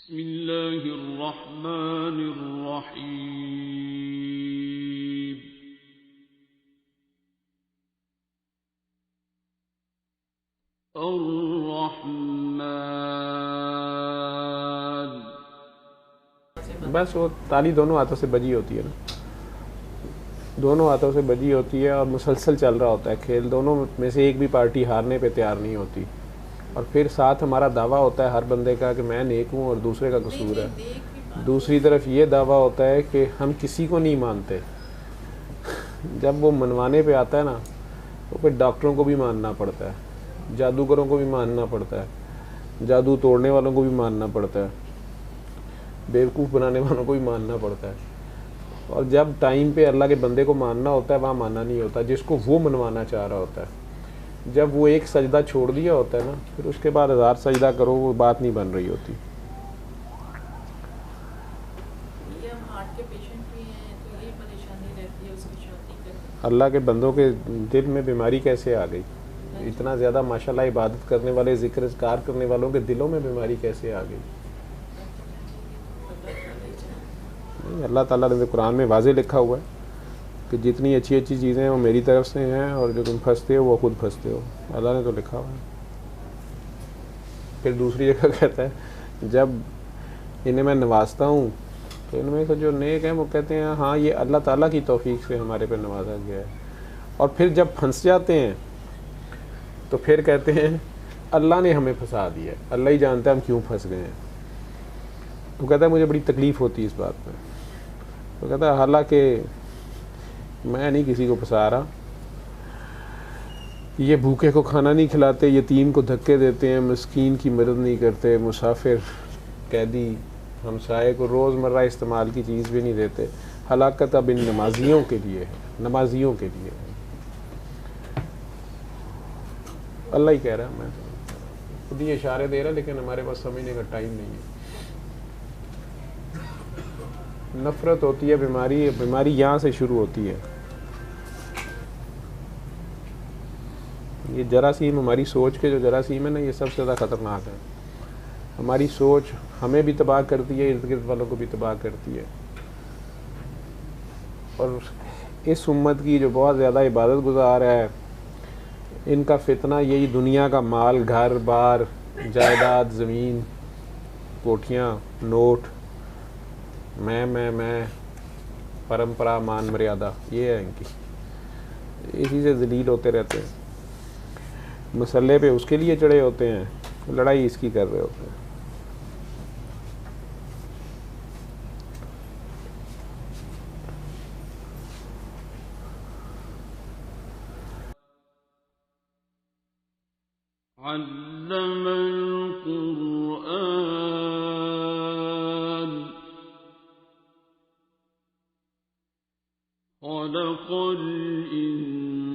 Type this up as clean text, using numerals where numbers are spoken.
بسم الله الرحمن الرحيم. الرحمن. بس وہ تالی دونوں ہاتھوں سے بجی ہوتی ہے نا، دونوں ہاتھوں سے بجی ہوتی ہے اور مسلسل چل رہا ہوتا ہے کھیل. دونوں میں سے ایک بھی پارٹی ہارنے پہ تیار نہیں ہوتی، اور پھر ساتھ ہمارا دعویٰ ہوتا ہے ہر بندے کا کہ میں نیک ہوں اور دوسرے کا قصور ہے. دوسری طرف یہ دعویٰ ہوتا ہے کہ ہم کسی کو نہیں مانتے. جب وہ منوانے پہ آتا ہے نا تو پھر ڈاکٹروں کو بھی ماننا پڑتا ہے، جادوگروں کو بھی ماننا پڑتا ہے، جادو توڑنے والوں کو بھی ماننا پڑتا ہے، بیوقوف بنانے والوں کو بھی ماننا پڑتا ہے. اور جب ٹائم پہ اللہ کے بندے کو ماننا ہوتا ہے وہاں ماننا نہیں ہوتا جس کو وہ منوانا چاہ رہا ہوتا ہے. جب وہ ایک سجدہ چھوڑ دیا ہوتا ہے نا پھر اس کے بعد 1000 سجدہ کرو، وہ بات نہیں بن رہی ہوتی. اللہ کے بندوں کے دل میں بیماری کیسے آ گئی؟ اتنا زیادہ ماشاءاللہ عبادت کرنے والے، ذکر اذکار کرنے والوں کے دلوں میں بیماری کیسے آ گئی؟ اللہ تعالیٰ نے قرآن میں واضح لکھا ہوا ہے کہ جتنی اچھی اچھی چیزیں ہیں وہ میری طرف سے ہیں، اور جو تم پھنستے ہو وہ خود پھنستے ہو. اللہ نے تو لکھا ہوا ہے. پھر دوسری جگہ کہتا ہے جب انہیں میں نوازتا ہوں تو ان میں سے جو نیک ہیں وہ کہتے ہیں ہاں یہ اللہ تعالیٰ کی توفیق سے ہمارے پہ نوازا گیا ہے. اور پھر جب پھنس جاتے ہیں تو پھر کہتے ہیں اللہ نے ہمیں پھنسا دیا ہے، اللہ ہی جانتا ہے ہم کیوں پھنس گئے ہیں. وہ کہتا ہے مجھے بڑی تکلیف ہوتی ہے اس بات میں. وہ کہتا ہے حالانکہ میں نہیں کسی کو پھنسا رہا، یہ بھوکے کو کھانا نہیں کھلاتے، یتیم کو دھکے دیتے ہیں، مسکین کی مدد نہیں کرتے، مسافر، قیدی، ہمسائے کو روز مرہ استعمال کی چیز بھی نہیں دیتے. ہلاکت اب ان نمازیوں کے لیے ہے، نمازیوں کے لیے ہے. اللہ ہی کہہ رہا ہے، میں خود ہی اشارے دے رہا لیکن ہمارے پاس سمجھنے کا ٹائم نہیں ہے. نفرت ہوتی ہے، بیماری یہاں سے شروع ہوتی ہے. یہ جراثیم ہماری سوچ کے جو جراثیم ہے نا یہ سب سے زیادہ خطرناک ہے. ہماری سوچ ہمیں بھی تباہ کرتی ہے، ارد گرد والوں کو بھی تباہ کرتی ہے. اور اس امت کی جو بہت زیادہ عبادت گزار ہے ان کا فتنہ یہی دنیا کا مال، گھر بار، جائیداد، زمین، کوٹھیاں، نوٹ، میں پرمپرا، مان مریادہ، یہ ہے ان کی. اسی سے ذلیل ہوتے رہتے ہیں. مسلح پہ اس کے لیے چڑھے ہوتے ہیں، لڑائی اس کی کر رہے ہوتے ہیں. علم القرآن. خلق الإنسان